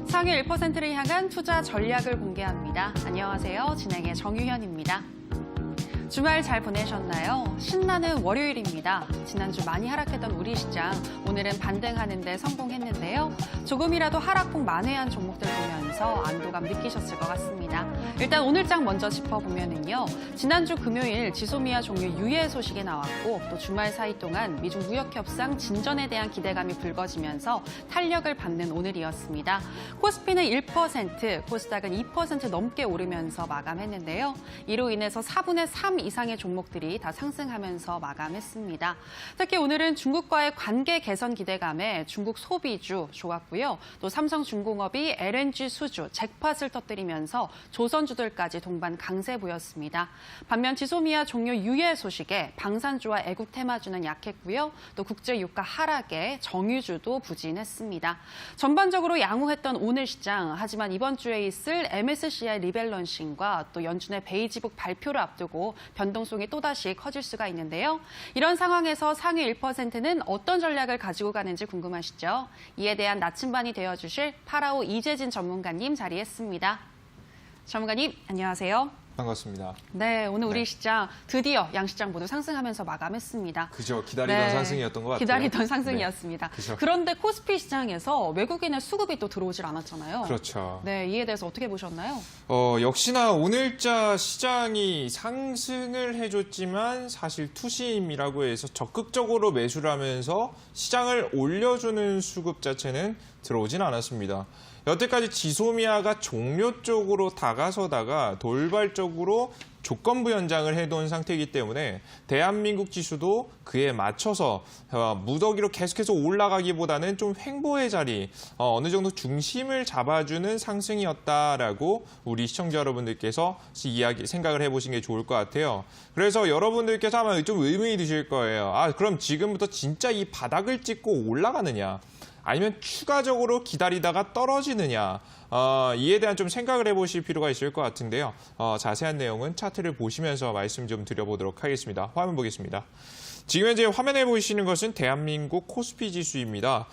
상위 1%를 향한 투자 전략을 공개합니다. 안녕하세요. 진행의 정유현입니다. 주말 잘 보내셨나요? 신나는 월요일입니다. 지난주 많이 하락했던 우리 시장, 오늘은 반등하는 데 성공했는데요. 조금이라도 하락폭 만회한 종목들 보면서 안도감 느끼셨을 것 같습니다. 일단 오늘장 먼저 짚어보면은요. 지난주 금요일 지소미아 종료 유예 소식이 나왔고 또 주말 사이 동안 미중 무역 협상 진전에 대한 기대감이 불거지면서 탄력을 받는 오늘이었습니다. 코스피는 1%, 코스닥은 2% 넘게 오르면서 마감했는데요. 이로 인해서 4분의 3 이상의 종목들이 다 상승하면서 마감했습니다. 특히 오늘은 중국과의 관계 개선 기대감에 중국 소비주 좋았고요. 또 삼성중공업이 LNG 수주, 잭팟을 터뜨리면서 조선주들까지 동반 강세 보였습니다. 반면 지소미아 종료 유예 소식에 방산주와 애국 테마주는 약했고요. 또 국제유가 하락에 정유주도 부진했습니다. 전반적으로 양호했던 오늘 시장, 하지만 이번 주에 있을 MSCI 리밸런싱과 또 연준의 베이지북 발표를 앞두고 변동성이 또다시 커질 수가 있는데요. 이런 상황에서 상위 1%는 어떤 전략을 가지고 가는지 궁금하시죠? 이에 대한 나침반이 되어주실 파라오 이재진 전문가님 자리했습니다. 전문가님, 안녕하세요. 반갑습니다. 네, 오늘 우리 시장 드디어 양시장 모두 상승하면서 마감했습니다. 그죠, 기다리던 상승이었던 것 같아요. 기다리던 상승이었습니다. 네, 그런데 코스피 시장에서 외국인의 수급이 또 들어오질 않았잖아요. 그렇죠. 네, 이에 대해서 어떻게 보셨나요? 역시나 오늘자 시장이 상승을 해줬지만 사실 투심이라고 해서 적극적으로 매수를 하면서 시장을 올려주는 수급 자체는 들어오진 않았습니다. 여태까지 지소미아가 종료 쪽으로 다가서다가 돌발적으로 조건부 연장을 해놓은 상태이기 때문에 대한민국 지수도 그에 맞춰서 무더기로 계속해서 올라가기보다는 좀 횡보의 자리, 어느 정도 중심을 잡아주는 상승이었다라고 우리 시청자 여러분들께서 생각을 해보시는 게 좋을 것 같아요. 그래서 여러분들께서 아마 좀 의문이 드실 거예요. 그럼 지금부터 진짜 이 바닥을 찍고 올라가느냐? 아니면 추가적으로 기다리다가 떨어지느냐, 이에 대한 좀 생각을 해보실 필요가 있을 것 같은데요. 자세한 내용은 차트를 보시면서 말씀 좀 드려보도록 하겠습니다. 화면 보겠습니다. 지금 현재 화면에 보이시는 것은 대한민국 코스피 지수입니다.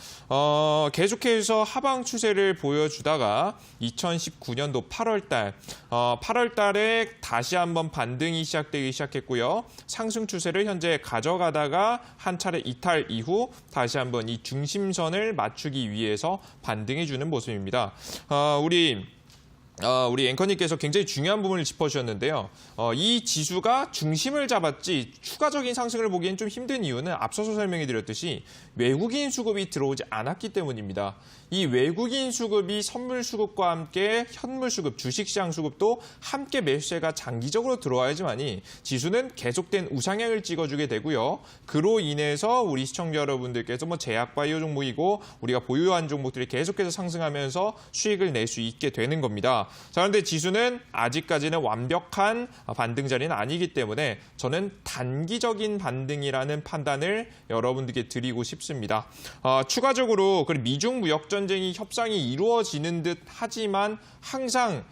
계속해서 하방 추세를 보여주다가 2019년도 8월 달에 다시 한번 반등이 시작되기 시작했고요. 상승 추세를 현재 가져가다가 한 차례 이탈 이후 다시 한번 이 중심선을 맞추기 위해서 반등해주는 모습입니다. 우리 앵커님께서 굉장히 중요한 부분을 짚어주셨는데요. 이 지수가 중심을 잡았지 추가적인 상승을 보기엔 좀 힘든 이유는 앞서서 설명해드렸듯이 외국인 수급이 들어오지 않았기 때문입니다. 이 외국인 수급이 선물 수급과 함께 현물 수급, 주식시장 수급도 함께 매수세가 장기적으로 들어와야지만이 지수는 계속된 우상향을 찍어주게 되고요. 그로 인해서 우리 시청자 여러분들께서 제약바이오 종목이고 우리가 보유한 종목들이 계속해서 상승하면서 수익을 낼 수 있게 되는 겁니다. 자, 그런데 지수는 아직까지는 완벽한 반등 자리는 아니기 때문에 저는 단기적인 반등이라는 판단을 여러분들께 드리고 싶습니다. 추가적으로 미중 무역 전쟁이 협상이 이루어지는 듯 하지만 항상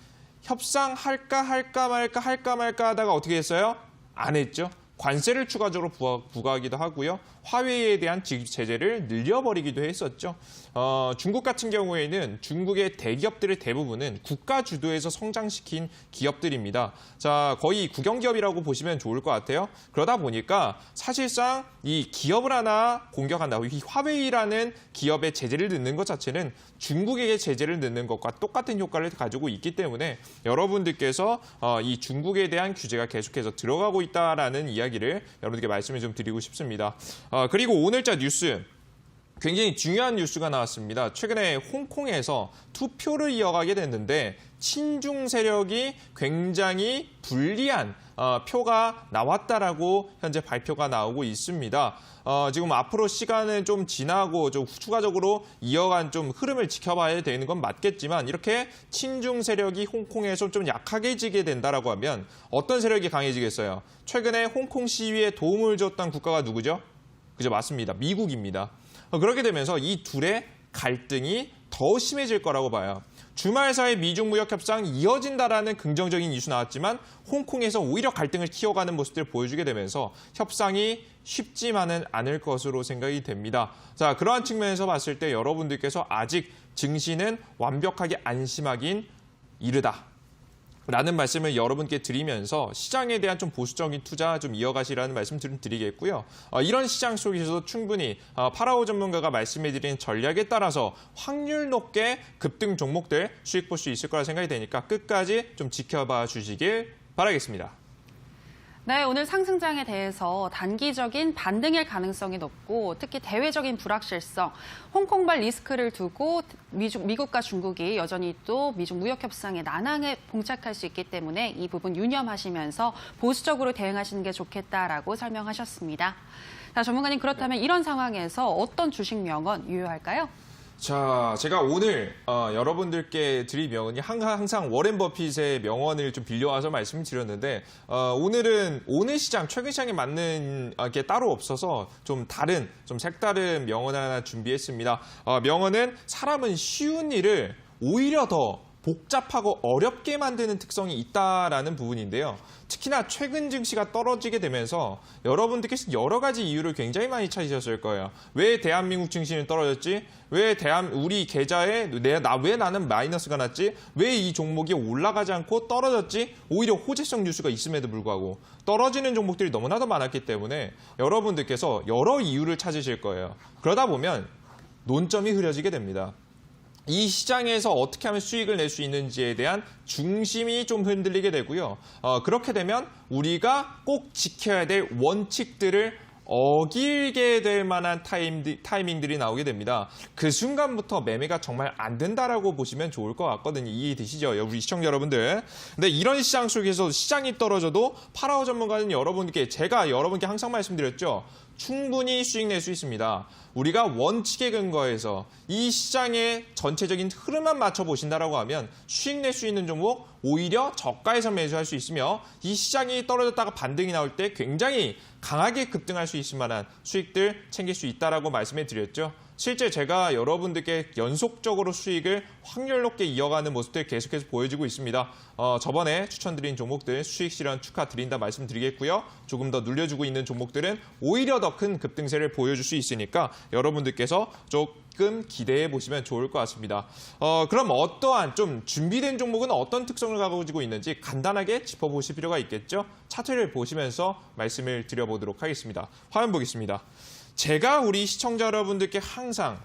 협상할까 말까 하다가 어떻게 했어요? 안 했죠. 관세를 추가적으로 부과하기도 하고요. 화웨이에 대한 제재를 늘려버리기도 했었죠. 중국 같은 경우에는 중국의 대기업들의 대부분은 국가 주도에서 성장시킨 기업들입니다. 자, 거의 국영기업이라고 보시면 좋을 것 같아요. 그러다 보니까 사실상 이 기업을 하나 공격한다고 이 화웨이라는 기업의 제재를 넣는 것 자체는 중국에게 제재를 넣는 것과 똑같은 효과를 가지고 있기 때문에 여러분들께서 이 중국에 대한 규제가 계속해서 들어가고 있다라는 이야기를 여러분들께 말씀을 좀 드리고 싶습니다. 그리고 오늘자 뉴스. 굉장히 중요한 뉴스가 나왔습니다. 최근에 홍콩에서 투표를 이어가게 됐는데 친중 세력이 굉장히 불리한 표가 나왔다라고 현재 발표가 나오고 있습니다. 지금 앞으로 시간은 좀 지나고 좀 추가적으로 이어간 좀 흐름을 지켜봐야 되는 건 맞겠지만 이렇게 친중 세력이 홍콩에서 좀 약하게 지게 된다라고 하면 어떤 세력이 강해지겠어요? 최근에 홍콩 시위에 도움을 줬던 국가가 누구죠? 그죠, 맞습니다. 미국입니다. 그렇게 되면서 이 둘의 갈등이 더 심해질 거라고 봐요. 주말 사이 미중 무역 협상 이어진다라는 긍정적인 뉴스 나왔지만 홍콩에서 오히려 갈등을 키워가는 모습들을 보여주게 되면서 협상이 쉽지만은 않을 것으로 생각이 됩니다. 자, 그러한 측면에서 봤을 때 여러분들께서 아직 증시는 완벽하게 안심하긴 이르다. 라는 말씀을 여러분께 드리면서 시장에 대한 좀 보수적인 투자 좀 이어가시라는 말씀 좀 드리겠고요. 이런 시장 속에서도 충분히 파라오 전문가가 말씀해드린 전략에 따라서 확률 높게 급등 종목들 수익 볼 수 있을 거라 생각이 되니까 끝까지 좀 지켜봐 주시길 바라겠습니다. 네, 오늘 상승장에 대해서 단기적인 반등일 가능성이 높고 특히 대외적인 불확실성, 홍콩발 리스크를 두고 미국과 중국이 여전히 또 미중 무역 협상의 난항에 봉착할 수 있기 때문에 이 부분 유념하시면서 보수적으로 대응하시는 게 좋겠다라고 설명하셨습니다. 자, 전문가님 그렇다면 이런 상황에서 어떤 주식 명언 유효할까요? 자, 제가 오늘 여러분들께 드릴 명언이 항상 워렌 버핏의 명언을 좀 빌려와서 말씀드렸는데 오늘은 오늘 시장, 최근 시장에 맞는 게 따로 없어서 좀 색다른 명언 하나 준비했습니다. 명언은 사람은 쉬운 일을 오히려 더 복잡하고 어렵게 만드는 특성이 있다라는 부분인데요. 특히나 최근 증시가 떨어지게 되면서 여러분들께서 여러 가지 이유를 굉장히 많이 찾으셨을 거예요. 왜 대한민국 증시는 떨어졌지? 왜 우리 계좌에 왜 나는 마이너스가 났지? 왜 이 종목이 올라가지 않고 떨어졌지? 오히려 호재성 뉴스가 있음에도 불구하고 떨어지는 종목들이 너무나도 많았기 때문에 여러분들께서 여러 이유를 찾으실 거예요. 그러다 보면 논점이 흐려지게 됩니다. 이 시장에서 어떻게 하면 수익을 낼 수 있는지에 대한 중심이 좀 흔들리게 되고요. 그렇게 되면 우리가 꼭 지켜야 될 원칙들을 어길게 될 만한 타이밍들이 나오게 됩니다. 그 순간부터 매매가 정말 안 된다라고 보시면 좋을 것 같거든요. 이해되시죠? 우리 시청자 여러분들. 근데 이런 시장 속에서 시장이 떨어져도 파라오 전문가는 제가 여러분께 항상 말씀드렸죠. 충분히 수익 낼 수 있습니다. 우리가 원칙에 근거해서 이 시장의 전체적인 흐름만 맞춰보신다라고 하면 수익 낼 수 있는 종목 오히려 저가에서 매수할 수 있으며 이 시장이 떨어졌다가 반등이 나올 때 굉장히 강하게 급등할 수 있을 만한 수익들 챙길 수 있다라고 말씀해 드렸죠. 실제 제가 여러분들께 연속적으로 수익을 확률 높게 이어가는 모습들 계속해서 보여지고 있습니다. 저번에 추천드린 종목들 수익 실현 축하드린다 말씀드리겠고요. 조금 더 눌려주고 있는 종목들은 오히려 더 큰 급등세를 보여줄 수 있으니까 여러분들께서 조금 기대해 보시면 좋을 것 같습니다. 그럼 어떠한 좀 준비된 종목은 어떤 특성을 가지고 있는지 간단하게 짚어보실 필요가 있겠죠. 차트를 보시면서 말씀을 드려보도록 하겠습니다. 화면 보겠습니다. 제가 우리 시청자 여러분들께 항상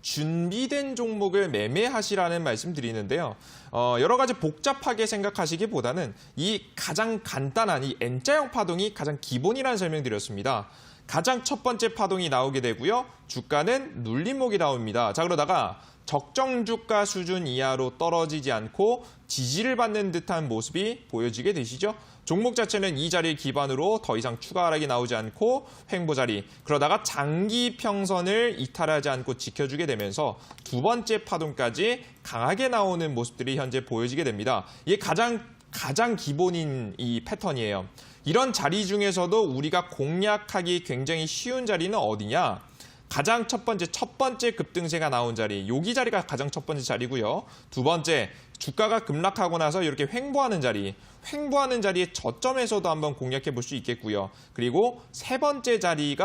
준비된 종목을 매매하시라는 말씀 드리는데요. 여러 가지 복잡하게 생각하시기보다는 이 가장 간단한 이 N자형 파동이 가장 기본이라는 설명 드렸습니다. 가장 첫 번째 파동이 나오게 되고요. 주가는 눌림목이 나옵니다. 자, 그러다가 적정 주가 수준 이하로 떨어지지 않고 지지를 받는 듯한 모습이 보여지게 되시죠. 종목 자체는 이 자리를 기반으로 더 이상 추가 하락이 나오지 않고 횡보 자리, 그러다가 장기 평선을 이탈하지 않고 지켜주게 되면서 두 번째 파동까지 강하게 나오는 모습들이 현재 보여지게 됩니다. 이게 가장 기본인 이 패턴이에요. 이런 자리 중에서도 우리가 공략하기 굉장히 쉬운 자리는 어디냐? 가장 첫 번째 급등세가 나온 자리, 여기 자리가 가장 첫 번째 자리고요. 두 번째, 주가가 급락하고 나서 이렇게 횡보하는 자리의 저점에서도 한번 공략해 볼 수 있겠고요. 그리고 세 번째 자리,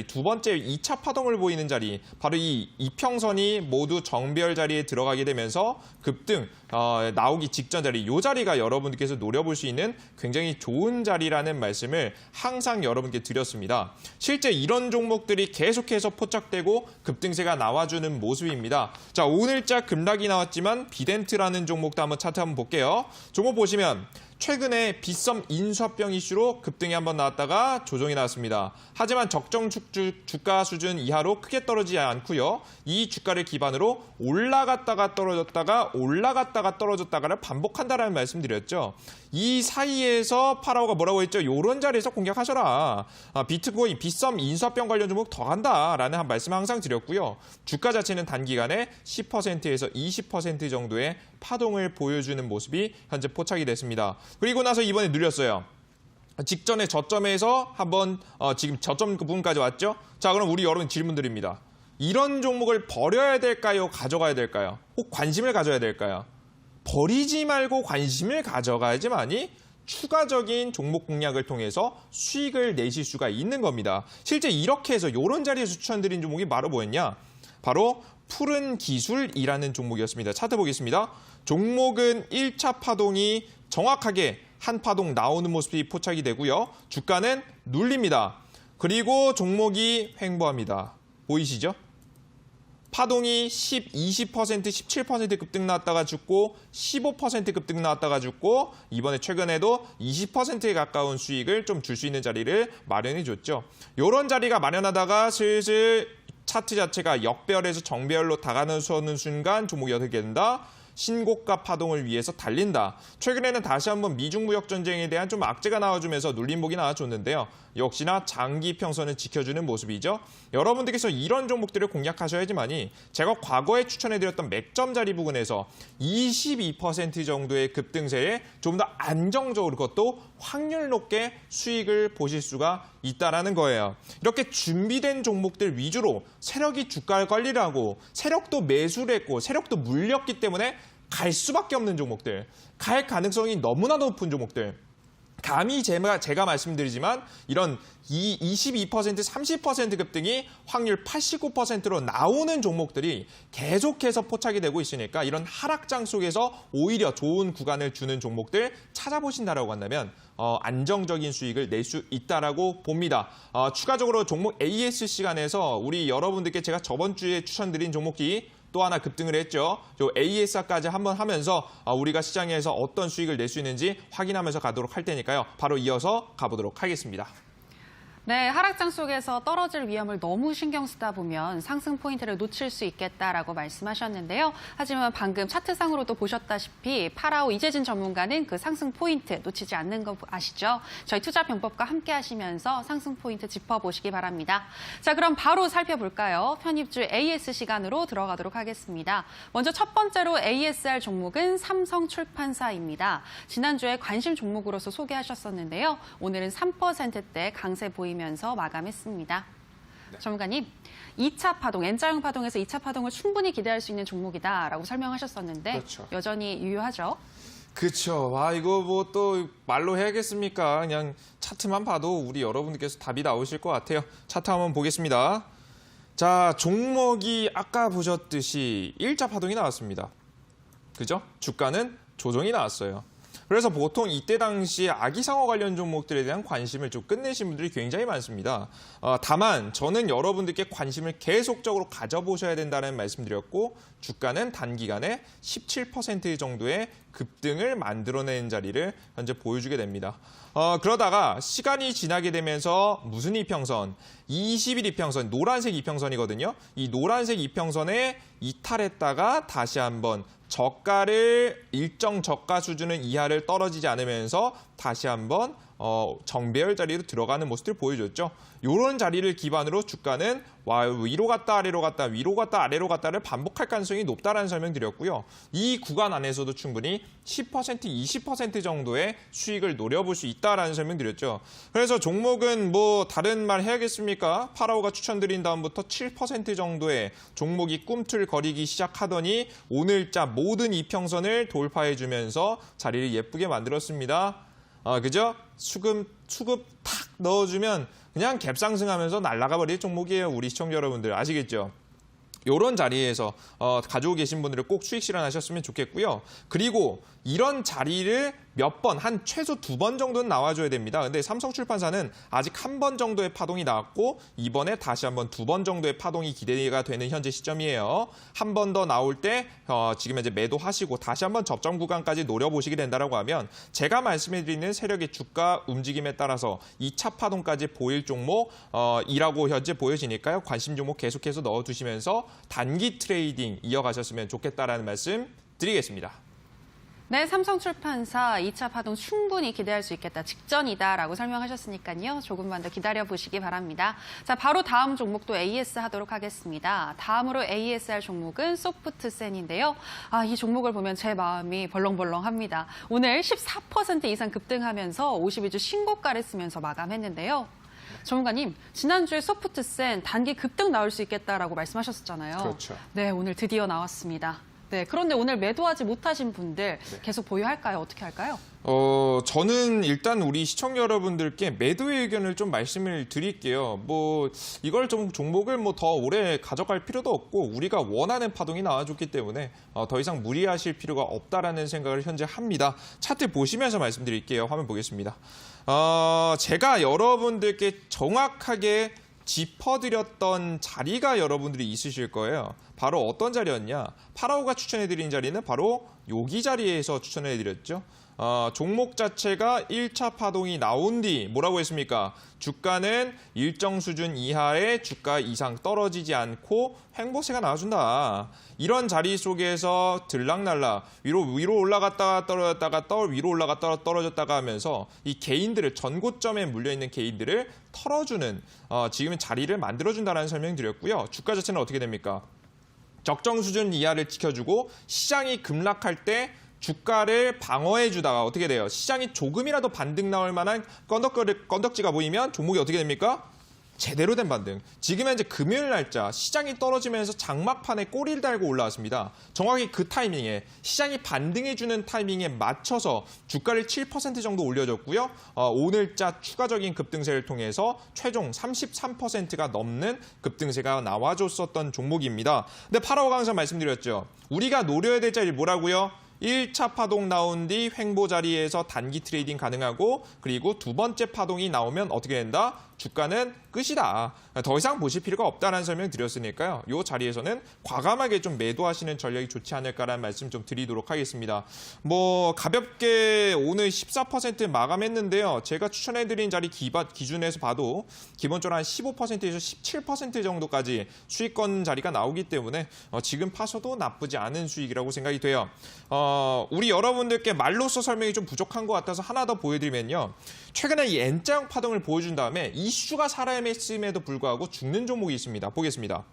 두 번째 2차 파동을 보이는 자리, 바로 이 이평선이 모두 정배열 자리에 들어가게 되면서 급등 나오기 직전 자리, 이 자리가 여러분들께서 노려볼 수 있는 굉장히 좋은 자리라는 말씀을 항상 여러분께 드렸습니다. 실제 이런 종목들이 계속해서 포착되고 급등세가 나와주는 모습입니다. 자, 오늘자 급락이 나왔지만 비덴트라는 종목도 한번 차트 한번 볼게요. 종목 보시면 최근에 빗썸 인수합병 이슈로 급등이 한번 나왔다가 조정이 나왔습니다. 하지만 적정 주가 수준 이하로 크게 떨어지지 않고요. 이 주가를 기반으로 올라갔다가 떨어졌다가를 반복한다라는 말씀드렸죠. 이 사이에서 파라오가 뭐라고 했죠? 이런 자리에서 공략하셔라. 비트코인, 빗썸 인수합병 관련 종목 더 간다라는 한 말씀 항상 드렸고요. 주가 자체는 단기간에 10%에서 20% 정도의 파동을 보여주는 모습이 현재 포착이 됐습니다. 그리고 나서 이번에 눌렸어요. 직전에 저점에서 한번 지금 저점 부분까지 왔죠? 자, 그럼 우리 여러분 질문 드립니다. 이런 종목을 버려야 될까요? 가져가야 될까요? 혹 관심을 가져야 될까요? 버리지 말고 관심을 가져가야지만이 추가적인 종목 공략을 통해서 수익을 내실 수가 있는 겁니다. 실제 이렇게 해서 이런 자리에서 추천드린 종목이 바로 뭐였냐? 바로 푸른 기술이라는 종목이었습니다. 차트 보겠습니다. 종목은 1차 파동이 정확하게 한 파동 나오는 모습이 포착이 되고요. 주가는 눌립니다. 그리고 종목이 횡보합니다. 보이시죠? 파동이 10, 20%, 17% 급등 나왔다가 죽고 15% 급등 나왔다가 죽고 이번에 최근에도 20%에 가까운 수익을 좀 줄 수 있는 자리를 마련해 줬죠. 이런 자리가 마련하다가 슬슬 차트 자체가 역배열에서 정배열로 다가서는 순간 종목이 어떻게 된다? 신고가 파동을 위해서 달린다. 최근에는 다시 한번 미중 무역 전쟁에 대한 좀 악재가 나와주면서 눌림목이 나와줬는데요. 역시나 장기 평선을 지켜주는 모습이죠. 여러분들께서 이런 종목들을 공략하셔야지만이 제가 과거에 추천해드렸던 맥점 자리 부근에서 22% 정도의 급등세에 좀 더 안정적으로 그것도 확률 높게 수익을 보실 수가 있다라는 거예요. 이렇게 준비된 종목들 위주로 세력이 주가를 관리를 하고 세력도 매수를 했고 세력도 물렸기 때문에 갈 수밖에 없는 종목들, 갈 가능성이 너무나 높은 종목들. 감히 제가 말씀드리지만 이런 22%, 30% 급등이 확률 89%로 나오는 종목들이 계속해서 포착이 되고 있으니까 이런 하락장 속에서 오히려 좋은 구간을 주는 종목들 찾아보신다라고 한다면 안정적인 수익을 낼 수 있다라고 봅니다. 추가적으로 종목 AS 시간에서 우리 여러분들께 제가 저번 주에 추천드린 종목이 또 하나 급등을 했죠. AS까지 한번 하면서 우리가 시장에서 어떤 수익을 낼 수 있는지 확인하면서 가도록 할 테니까요. 바로 이어서 가보도록 하겠습니다. 네, 하락장 속에서 떨어질 위험을 너무 신경 쓰다 보면 상승 포인트를 놓칠 수 있겠다라고 말씀하셨는데요. 하지만 방금 차트상으로도 보셨다시피 파라오 이재진 전문가는 그 상승 포인트 놓치지 않는 거 아시죠? 저희 투자병법과 함께 하시면서 상승 포인트 짚어보시기 바랍니다. 자, 그럼 바로 살펴볼까요? 편입주 AS 시간으로 들어가도록 하겠습니다. 먼저 첫 번째로 ASR 종목은 삼성출판사입니다. 지난주에 관심 종목으로서 소개하셨었는데요. 오늘은 3%대 강세 보입니다. 면서 마감했습니다. 네. 전문가님, 2차 파동, N자형 파동에서 2차 파동을 충분히 기대할 수 있는 종목이다라고 설명하셨었는데 그렇죠. 여전히 유효하죠? 그렇죠. 이거 뭐 또 말로 해야겠습니까? 그냥 차트만 봐도 우리 여러분들께서 답이 나오실 것 같아요. 차트 한번 보겠습니다. 자, 종목이 아까 보셨듯이 1차 파동이 나왔습니다. 그죠? 주가는 조정이 나왔어요. 그래서 보통 이때 당시에 아기상어 관련 종목들에 대한 관심을 좀 끝내신 분들이 굉장히 많습니다. 다만 저는 여러분들께 관심을 계속적으로 가져보셔야 된다는 말씀드렸고 주가는 단기간에 17% 정도의 급등을 만들어낸 자리를 현재 보여주게 됩니다. 그러다가 시간이 지나게 되면서 무슨 이평선? 20일 이평선, 노란색 이평선이거든요. 이 노란색 이평선에 이탈했다가 다시 한번 저가를 일정 저가 수준은 이하를 떨어지지 않으면서 다시 한번 정배열 자리로 들어가는 모습을 보여줬죠. 이런 자리를 기반으로 주가는 위로 갔다 아래로 갔다 위로 갔다 아래로 갔다를 반복할 가능성이 높다라는 설명 드렸고요. 이 구간 안에서도 충분히 10%, 20% 정도의 수익을 노려볼 수 있다라는 설명 드렸죠. 그래서 종목은 뭐 다른 말 해야겠습니까? 파라오가 추천드린 다음부터 7% 정도의 종목이 꿈틀거리기 시작하더니 오늘자 모든 이평선을 돌파해주면서 자리를 예쁘게 만들었습니다. 그죠? 수급 탁 넣어주면 그냥 갭상승하면서 날아가 버릴 종목이에요. 우리 시청자 여러분들 아시겠죠? 이런 자리에서 가지고 계신 분들은 꼭 수익 실현하셨으면 좋겠고요. 그리고 이런 자리를 몇 번, 한 최소 2번 정도는 나와줘야 됩니다. 근데 삼성출판사는 아직 한 번 정도의 파동이 나왔고 이번에 다시 한번 2번 정도의 파동이 기대가 되는 현재 시점이에요. 한 번 더 나올 때 지금 이제 매도하시고 다시 한번 접점 구간까지 노려보시게 된다고 하면 제가 말씀해드리는 세력의 주가 움직임에 따라서 2차 파동까지 보일 종목이라고 현재 보여지니까요. 관심 종목 계속해서 넣어두시면서 단기 트레이딩 이어가셨으면 좋겠다라는 말씀 드리겠습니다. 네, 삼성출판사 2차 파동 충분히 기대할 수 있겠다. 직전이다라고 설명하셨으니까요. 조금만 더 기다려보시기 바랍니다. 자, 바로 다음 종목도 AS 하도록 하겠습니다. 다음으로 ASR 종목은 소프트센인데요. 이 종목을 보면 제 마음이 벌렁벌렁합니다. 오늘 14% 이상 급등하면서 52주 신고가를 쓰면서 마감했는데요. 전문가님, 지난주에 소프트센 단기 급등 나올 수 있겠다라고 말씀하셨었잖아요. 그렇죠. 네, 오늘 드디어 나왔습니다. 네, 그런데 오늘 매도하지 못하신 분들 계속 보유할까요? 어떻게 할까요? 저는 일단 우리 시청자 여러분들께 매도의 의견을 좀 말씀을 드릴게요. 뭐 이걸 좀 종목을 뭐 더 오래 가져갈 필요도 없고 우리가 원하는 파동이 나와줬기 때문에 더 이상 무리하실 필요가 없다라는 생각을 현재 합니다. 차트 보시면서 말씀드릴게요. 화면 보겠습니다. 제가 여러분들께 정확하게 짚어드렸던 자리가 여러분들이 있으실 거예요. 바로 어떤 자리였냐? 파라오가 추천해드린 자리는 바로 여기 자리에서 추천해드렸죠. 종목 자체가 1차 파동이 나온 뒤 뭐라고 했습니까? 주가는 일정 수준 이하의 주가 이상 떨어지지 않고 횡보세가 나와준다. 이런 자리 속에서 들락날락 위로 올라갔다가 떨어졌다가 위로 올라갔다가 떨어졌다가 하면서 이 개인들을 전고점에 물려있는 개인들을 털어주는 지금은 자리를 만들어준다는 설명 드렸고요. 주가 자체는 어떻게 됩니까? 적정 수준 이하를 지켜주고 시장이 급락할 때 주가를 방어해주다가 어떻게 돼요? 시장이 조금이라도 반등 나올 만한 건덕지가 보이면 종목이 어떻게 됩니까? 제대로 된 반등. 지금 현재 금요일 날짜 시장이 떨어지면서 장막판에 꼬리를 달고 올라왔습니다. 정확히 그 타이밍에 시장이 반등해주는 타이밍에 맞춰서 주가를 7% 정도 올려줬고요. 오늘자 추가적인 급등세를 통해서 최종 33%가 넘는 급등세가 나와줬었던 종목입니다. 근데 파라오가 항상 말씀드렸죠. 우리가 노려야 될 자리 뭐라고요? 1차 파동 나온 뒤 횡보 자리에서 단기 트레이딩 가능하고 그리고 두 번째 파동이 나오면 어떻게 된다? 주가는 끝이다. 더 이상 보실 필요가 없다는 설명 드렸으니까요. 이 자리에서는 과감하게 좀 매도하시는 전략이 좋지 않을까라는 말씀 좀 드리도록 하겠습니다. 뭐 가볍게 오늘 14% 마감했는데요. 제가 추천해드린 자리 기준에서 봐도 기본적으로 한 15%에서 17% 정도까지 수익권 자리가 나오기 때문에 지금 파셔도 나쁘지 않은 수익이라고 생각이 돼요. 우리 여러분들께 말로써 설명이 좀 부족한 것 같아서 하나 더 보여드리면요. 최근에 이 N자형 파동을 보여준 다음에 이슈가 살아있음에도 불구하고 죽는 종목이 있습니다. 보겠습니다.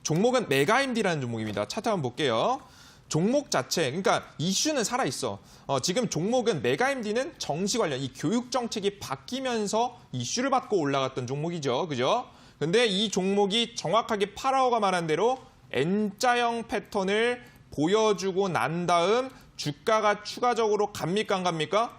종목은 메가임디라는 종목입니다. 차트 한번 볼게요. 종목 자체, 그러니까 이슈는 살아있어. 지금 종목은 메가임디는 정시 관련, 이 교육 정책이 바뀌면서 이슈를 받고 올라갔던 종목이죠. 그죠? 근데 이 종목이 정확하게 파라오가 말한 대로 N자형 패턴을 보여주고 난 다음 주가가 추가적으로 갑니까 안 갑니까?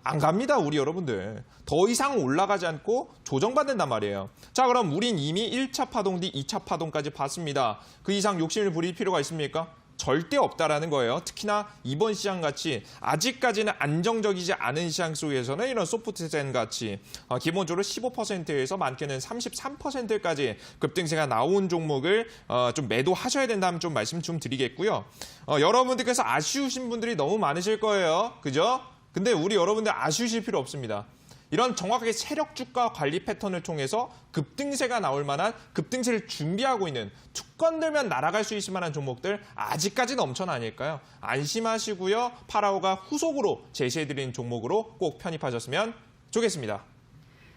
안 갑니다, 우리 여러분들. 더 이상 올라가지 않고 조정받는단 말이에요. 자, 그럼 우린 이미 1차 파동 뒤 2차 파동까지 봤습니다. 그 이상 욕심을 부릴 필요가 있습니까? 절대 없다라는 거예요. 특히나 이번 시장같이 아직까지는 안정적이지 않은 시장 속에서는 이런 소프트젠 같이 기본적으로 15%에서 많게는 33%까지 급등세가 나온 종목을 좀 매도하셔야 된다면 좀 말씀 좀 드리겠고요. 여러분들께서 아쉬우신 분들이 너무 많으실 거예요. 그죠? 근데 우리 여러분들 아쉬우실 필요 없습니다. 이런 정확하게 세력 주가 관리 패턴을 통해서 급등세가 나올 만한 급등세를 준비하고 있는 투건들면 날아갈 수 있을 만한 종목들 아직까지 넘쳐나 아닐까요? 안심하시고요. 파라오가 후속으로 제시해드린 종목으로 꼭 편입하셨으면 좋겠습니다.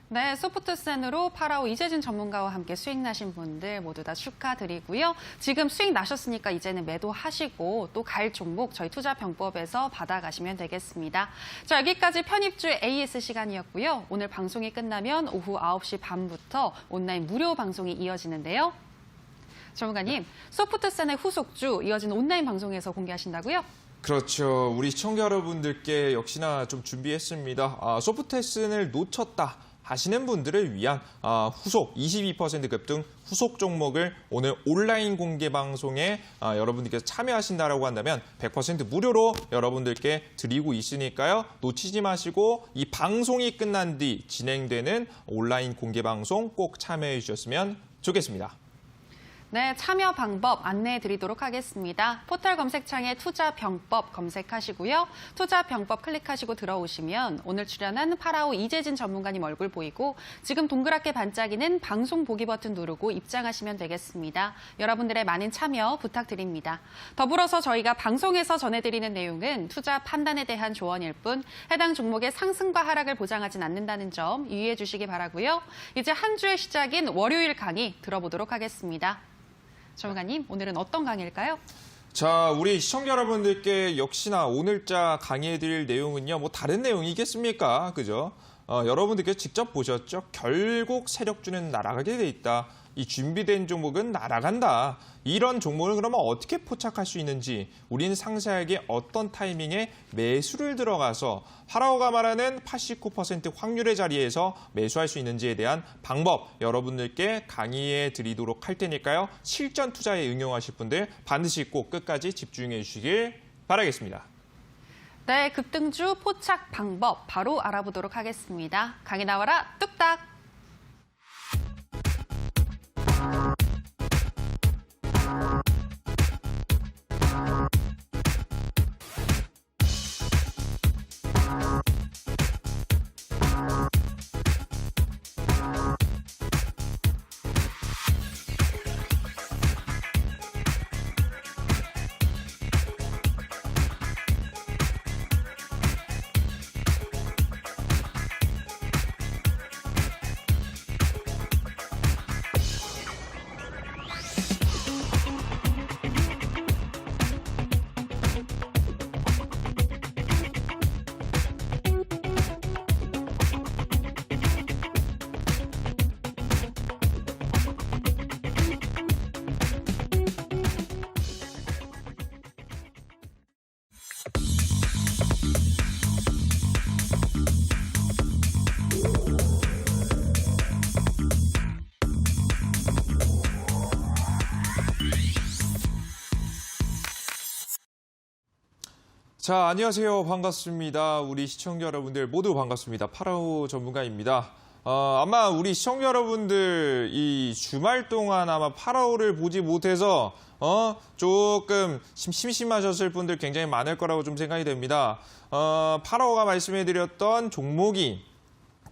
네, 소프트센으로 파라오 이재진 전문가와 함께 수익 나신 분들 모두 다 축하드리고요. 지금 수익 나셨으니까 이제는 매도하시고 또 갈 종목 저희 투자병법에서 받아가시면 되겠습니다. 자, 여기까지 편입주 AS 시간이었고요. 오늘 방송이 끝나면 오후 9시 반부터 온라인 무료 방송이 이어지는데요. 전문가님, 소프트센의 후속주 이어지는 온라인 방송에서 공개하신다고요? 그렇죠. 우리 시청자 여러분들께 역시나 좀 준비했습니다. 소프트센을 놓쳤다 하시는 분들을 위한 후속 22% 급등 후속 종목을 오늘 온라인 공개 방송에 여러분들께서 참여하신다라고 한다면 100% 무료로 여러분들께 드리고 있으니까요. 놓치지 마시고 이 방송이 끝난 뒤 진행되는 온라인 공개 방송 꼭 참여해 주셨으면 좋겠습니다. 네, 참여 방법 안내해 드리도록 하겠습니다. 포털 검색창에 투자병법 검색하시고요. 투자병법 클릭하시고 들어오시면 오늘 출연한 파라오 이재진 전문가님 얼굴 보이고 지금 동그랗게 반짝이는 방송 보기 버튼 누르고 입장하시면 되겠습니다. 여러분들의 많은 참여 부탁드립니다. 더불어서 저희가 방송에서 전해드리는 내용은 투자 판단에 대한 조언일 뿐 해당 종목의 상승과 하락을 보장하진 않는다는 점 유의해 주시기 바라고요. 이제 한 주의 시작인 월요일 강의 들어보도록 하겠습니다. 전문가님, 오늘은 어떤 강의일까요? 자, 우리 시청자 여러분들께 역시나 오늘자 강의해드릴 내용은요, 뭐 다른 내용이겠습니까? 그죠? 여러분들께서 직접 보셨죠? 결국 세력주는 날아가게 돼 있다. 이 준비된 종목은 날아간다. 이런 종목을 그러면 어떻게 포착할 수 있는지, 우리는 상세하게 어떤 타이밍에 매수를 들어가서 파라오가 말하는 89% 확률의 자리에서 매수할 수 있는지에 대한 방법 여러분들께 강의해 드리도록 할 테니까요. 실전 투자에 응용하실 분들 반드시 꼭 끝까지 집중해 주시길 바라겠습니다. 네, 급등주 포착 방법 바로 알아보도록 하겠습니다. 강의 나와라 뚝딱! 자, 안녕하세요. 반갑습니다. 우리 시청자 여러분들 모두 반갑습니다. 파라오 전문가입니다. 아마 우리 시청자 여러분들 이 주말 동안 아마 파라오를 보지 못해서 조금 심심하셨을 분들 굉장히 많을 거라고 좀 생각이 됩니다. 파라오가 말씀해드렸던 종목이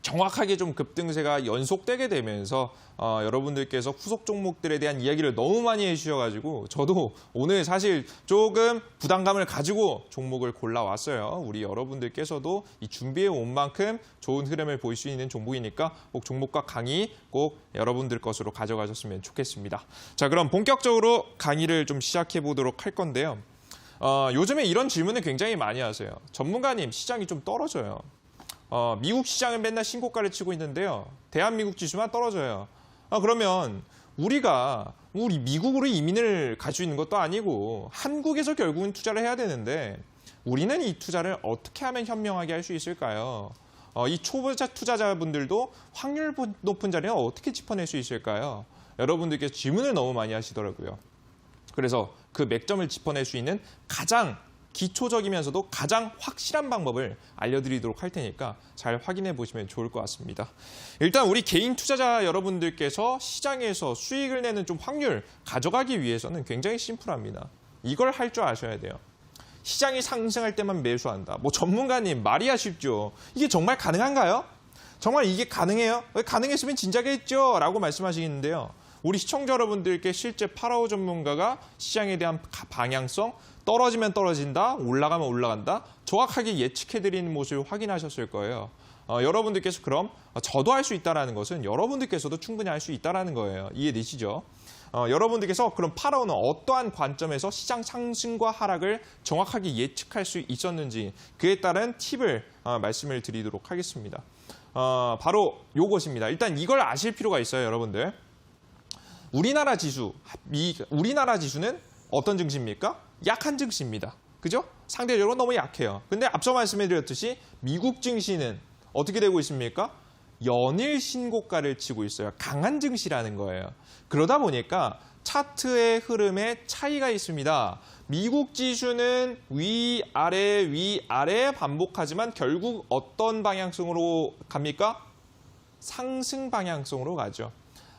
정확하게 좀 급등세가 연속되게 되면서 여러분들께서 후속 종목들에 대한 이야기를 너무 많이 해주셔가지고 저도 오늘 사실 조금 부담감을 가지고 종목을 골라왔어요. 우리 여러분들께서도 이 준비해 온 만큼 좋은 흐름을 볼 수 있는 종목이니까 꼭 종목과 강의 꼭 여러분들 것으로 가져가셨으면 좋겠습니다. 자, 그럼 본격적으로 강의를 좀 시작해 보도록 할 건데요. 요즘에 이런 질문을 굉장히 많이 하세요. 전문가님, 시장이 좀 떨어져요. 미국 시장은 맨날 신고가를 치고 있는데요. 대한민국 지수만 떨어져요. 그러면 우리가 우리 미국으로 이민을 갈 수 있는 것도 아니고 한국에서 결국은 투자를 해야 되는데 우리는 이 투자를 어떻게 하면 현명하게 할 수 있을까요? 이 초보 투자자분들도 확률 높은 자리는 어떻게 짚어낼 수 있을까요? 여러분들께서 질문을 너무 많이 하시더라고요. 그래서 그 맥점을 짚어낼 수 있는 가장 기초적이면서도 가장 확실한 방법을 알려드리도록 할 테니까 잘 확인해 보시면 좋을 것 같습니다. 일단 우리 개인 투자자 여러분들께서 시장에서 수익을 내는 좀 확률 가져가기 위해서는 굉장히 심플합니다. 이걸 할 줄 아셔야 돼요. 시장이 상승할 때만 매수한다. 뭐 전문가님 말이야 쉽죠. 이게 정말 가능한가요? 정말 이게 가능해요? 가능했으면 진작에 했죠. 라고 말씀하시는데요. 우리 시청자 여러분들께 실제 파라오 전문가가 시장에 대한 방향성, 떨어지면 떨어진다, 올라가면 올라간다, 정확하게 예측해드리는 모습을 확인하셨을 거예요. 여러분들께서 그럼 저도 할 수 있다는 것은 여러분들께서도 충분히 할 수 있다는 거예요. 이해되시죠? 여러분들께서 그럼 파라오는 어떠한 관점에서 시장 상승과 하락을 정확하게 예측할 수 있었는지 그에 따른 팁을 말씀을 드리도록 하겠습니다. 바로 요것입니다. 일단 이걸 아실 필요가 있어요, 여러분들. 우리나라 지수는 어떤 증시입니까? 약한 증시입니다. 그죠? 상대적으로 너무 약해요. 근데 앞서 말씀드렸듯이 미국 증시는 어떻게 되고 있습니까? 연일 신고가를 치고 있어요. 강한 증시라는 거예요. 그러다 보니까 차트의 흐름에 차이가 있습니다. 미국 지수는 위아래 반복하지만 결국 어떤 방향성으로 갑니까? 상승 방향성으로 가죠.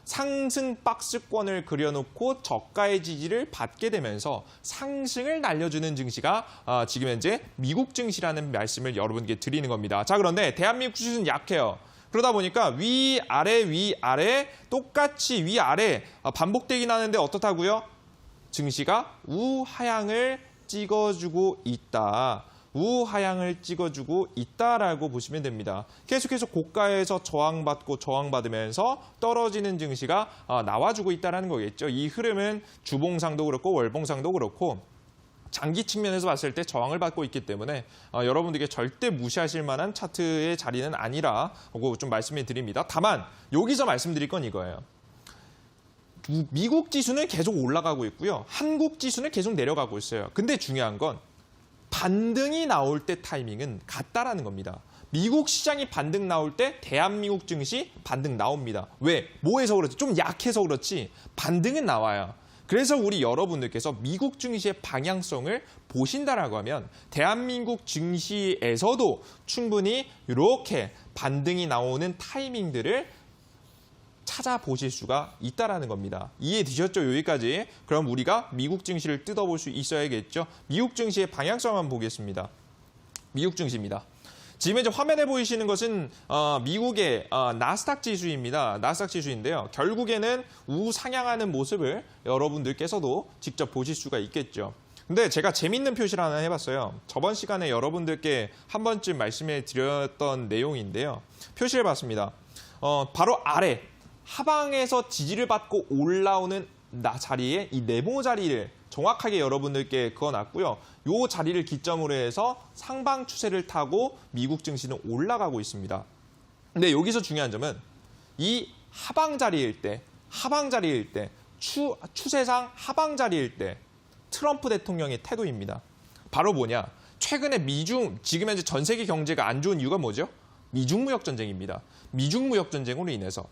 상승 박스권을 그려놓고 저가의 지지를 받게 되면서 상승을 날려주는 증시가 지금 현재 미국 증시라는 말씀을 여러분께 드리는 겁니다. 자, 그런데 대한민국 지수는 약해요. 그러다 보니까 위아래 똑같이 위아래 반복되긴 하는데 어떻다고요? 증시가 우하향을 찍어주고 있다. 우하향을 찍어주고 있다라고 보시면 됩니다. 계속해서 고가에서 저항받으면서 떨어지는 증시가 나와주고 있다는 거겠죠. 이 흐름은 주봉상도 그렇고 월봉상도 그렇고 장기 측면에서 봤을 때 저항을 받고 있기 때문에 여러분들께 절대 무시하실 만한 차트의 자리는 아니라고 좀 말씀을 드립니다. 다만 여기서 말씀드릴 건 이거예요. 미국 지수는 계속 올라가고 있고요. 한국 지수는 계속 내려가고 있어요. 근데 중요한 건 반등이 나올 때 타이밍은 같다라는 겁니다. 미국 시장이 반등 나올 때 대한민국 증시 반등 나옵니다. 왜? 뭐해서 그렇지? 좀 약해서 그렇지 반등은 나와요. 그래서 우리 여러분들께서 미국 증시의 방향성을 보신다라고 하면 대한민국 증시에서도 충분히 이렇게 반등이 나오는 타이밍들을 찾아보실 수가 있다라는 겁니다. 이해되셨죠? 여기까지. 그럼 우리가 미국 증시를 뜯어볼 수 있어야겠죠? 미국 증시의 방향성 한번 보겠습니다. 미국 증시입니다. 지금 이제 화면에 보이시는 것은 미국의 나스닥 지수입니다. 나스닥 지수인데요. 결국에는 우상향하는 모습을 여러분들께서도 직접 보실 수가 있겠죠. 근데 제가 재밌는 표시를 하나 해봤어요. 저번 시간에 여러분들께 한 번쯤 말씀해 드렸던 내용인데요. 표시를 해봤습니다. 바로 아래 하방에서 지지를 받고 올라오는 자리에 이 네모 자리를 정확하게 여러분들께 그어놨고요. 이 자리를 기점으로 해서 상방 추세를 타고 미국 증시는 올라가고 있습니다. 근데 여기서 중요한 점은 이 하방 자리일 때, 추세상 하방 자리일 때 트럼프 대통령의 태도입니다. 바로 뭐냐? 최근에 지금 현재 전 세계 경제가 안 좋은 이유가 뭐죠? 미중 무역 전쟁입니다. 미중 무역 전쟁으로 인해서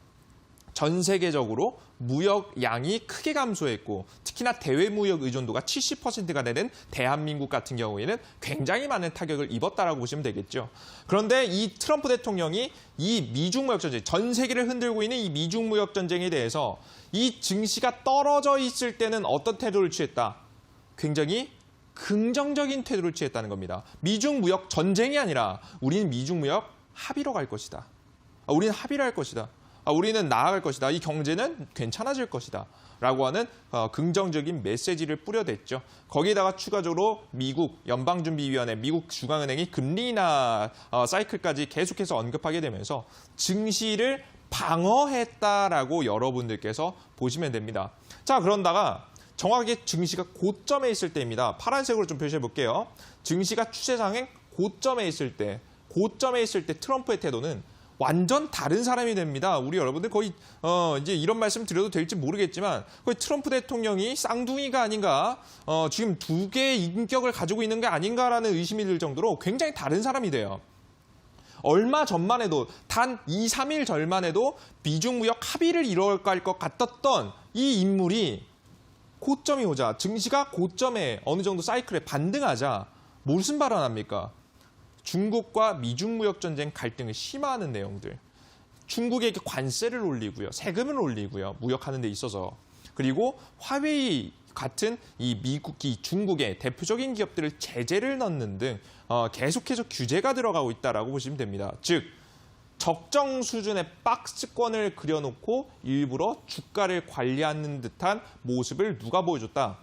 전 세계적으로 무역량이 크게 감소했고 특히나 대외 무역 의존도가 70%가 되는 대한민국 같은 경우에는 굉장히 많은 타격을 입었다라고 보시면 되겠죠. 그런데 이 트럼프 대통령이 이 미중 무역 전쟁, 전 세계를 흔들고 있는 이 미중 무역 전쟁에 대해서 이 증시가 떨어져 있을 때는 어떤 태도를 취했다? 굉장히 긍정적인 태도를 취했다는 겁니다. 미중 무역 전쟁이 아니라 우리는 미중 무역 합의로 갈 것이다. 우리는 합의를 할 것이다. 우리는 나아갈 것이다. 이 경제는 괜찮아질 것이다. 라고 하는 긍정적인 메시지를 뿌려댔죠. 거기에다가 추가적으로 미국 연방준비위원회, 미국 중앙은행이 금리 인하 사이클까지 계속해서 언급하게 되면서 증시를 방어했다라고 여러분들께서 보시면 됩니다. 자, 그런다가 정확하게 증시가 고점에 있을 때입니다. 파란색으로 좀 표시해 볼게요. 증시가 추세상행 고점에 있을 때 트럼프의 태도는 완전 다른 사람이 됩니다. 우리 여러분들 거의 이제 이런 말씀 드려도 될지 모르겠지만 거의 트럼프 대통령이 쌍둥이가 아닌가, 지금 두 개의 인격을 가지고 있는 게 아닌가라는 의심이 들 정도로 굉장히 다른 사람이 돼요. 얼마 전만 해도 단 2, 3일 전만 해도 미중 무역 합의를 이뤄갈 것 같았던 이 인물이 고점이 오자, 증시가 고점에 어느 정도 사이클에 반등하자 무슨 발언합니까? 중국과 미중 무역 전쟁 갈등을 심화하는 내용들. 중국에게 관세를 올리고요. 세금을 올리고요. 무역하는 데 있어서. 그리고 화웨이 같은 이 중국의 대표적인 기업들을 제재를 넣는 등 계속해서 규제가 들어가고 있다라고 보시면 됩니다. 즉 적정 수준의 박스권을 그려놓고 일부러 주가를 관리하는 듯한 모습을 누가 보여줬다?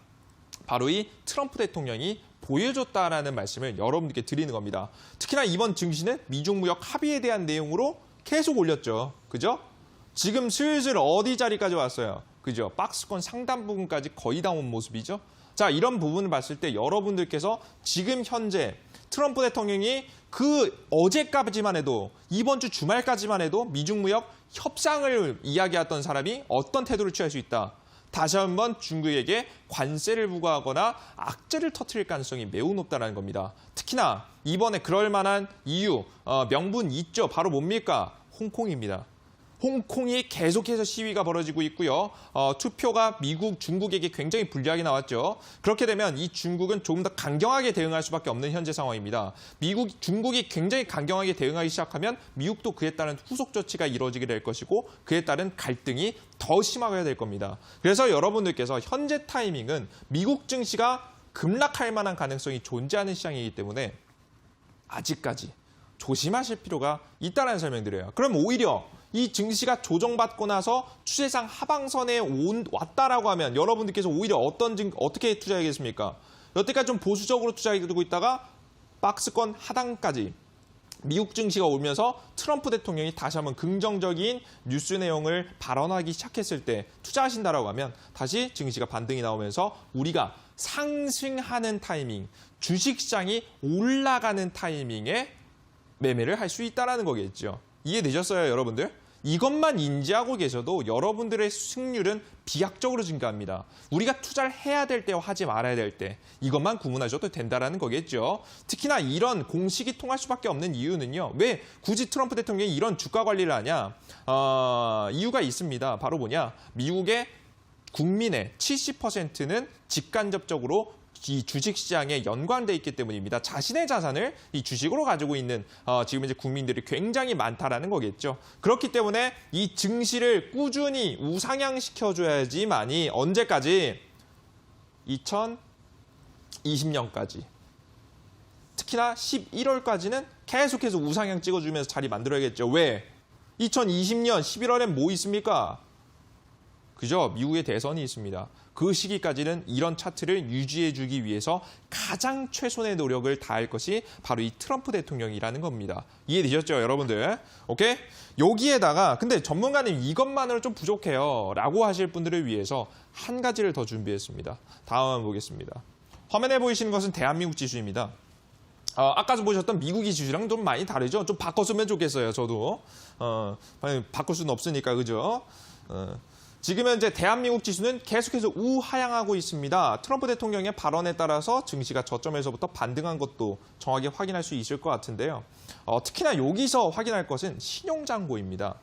바로 이 트럼프 대통령이 보여줬다라는 말씀을 여러분들께 드리는 겁니다. 특히나 이번 증시는 미중 무역 합의에 대한 내용으로 계속 올렸죠. 그죠? 지금 슬슬 어디 자리까지 왔어요? 그죠? 박스권 상단 부분까지 거의 다 온 모습이죠. 자, 이런 부분을 봤을 때 여러분들께서 지금 현재 트럼프 대통령이 그 어제까지만 해도 이번 주 주말까지만 해도 미중 무역 협상을 이야기했던 사람이 어떤 태도를 취할 수 있다. 다시 한번 중국에게 관세를 부과하거나 악재를 터뜨릴 가능성이 매우 높다는 겁니다. 특히나 이번에 그럴 만한 이유, 명분 있죠. 바로 뭡니까? 홍콩입니다. 홍콩이 계속해서 시위가 벌어지고 있고요. 투표가 중국에게 굉장히 불리하게 나왔죠. 그렇게 되면 이 중국은 조금 더 강경하게 대응할 수밖에 없는 현재 상황입니다. 중국이 굉장히 강경하게 대응하기 시작하면 미국도 그에 따른 후속 조치가 이루어지게 될 것이고 그에 따른 갈등이 더 심하게 될 겁니다. 그래서 여러분들께서 현재 타이밍은 미국 증시가 급락할 만한 가능성이 존재하는 시장이기 때문에 아직까지 조심하실 필요가 있다는 설명드려요. 그럼 오히려 이 증시가 조정받고 나서 추세상 하방선에 왔다라고 하면 여러분들께서 오히려 어떻게 투자하겠습니까? 여태까지 좀 보수적으로 투자해두고 있다가 박스권 하단까지 미국 증시가 오면서 트럼프 대통령이 다시 한번 긍정적인 뉴스 내용을 발언하기 시작했을 때 투자하신다라고 하면 다시 증시가 반등이 나오면서 우리가 상승하는 타이밍, 주식시장이 올라가는 타이밍에 매매를 할 수 있다는 거겠죠. 이해되셨어요, 여러분들? 이것만 인지하고 계셔도 여러분들의 승률은 비약적으로 증가합니다. 우리가 투자를 해야 될 때와 하지 말아야 될 때 이것만 구분하셔도 된다라는 거겠죠. 특히나 이런 공식이 통할 수밖에 없는 이유는요. 왜 굳이 트럼프 대통령이 이런 주가 관리를 하냐? 이유가 있습니다. 바로 뭐냐? 미국의 국민의 70%는 직간접적으로 이 주식시장에 연관돼 있기 때문입니다. 자신의 자산을 이 주식으로 가지고 있는 지금 이제 국민들이 굉장히 많다라는 거겠죠. 그렇기 때문에 이 증시를 꾸준히 우상향시켜줘야지만이 언제까지? 2020년까지. 특히나 11월까지는 계속해서 우상향 찍어주면서 자리 만들어야겠죠. 왜? 2020년 11월엔 뭐 있습니까? 그죠? 미국의 대선이 있습니다. 그 시기까지는 이런 차트를 유지해주기 위해서 가장 최선의 노력을 다할 것이 바로 이 트럼프 대통령이라는 겁니다. 이해되셨죠, 여러분들? 오케이? 여기에다가 근데 전문가님 이것만으로 좀 부족해요 라고 하실 분들을 위해서 한 가지를 더 준비했습니다. 다음 한번 보겠습니다. 화면에 보이시는 것은 대한민국 지수입니다. 아까 보셨던 미국이 지수랑 좀 많이 다르죠? 좀 바꿨으면 좋겠어요, 저도. 바꿀 수는 없으니까, 그죠? 지금 현재 대한민국 지수는 계속해서 우하향하고 있습니다. 트럼프 대통령의 발언에 따라서 증시가 저점에서부터 반등한 것도 정확히 확인할 수 있을 것 같은데요. 특히나 여기서 확인할 것은 신용잔고입니다.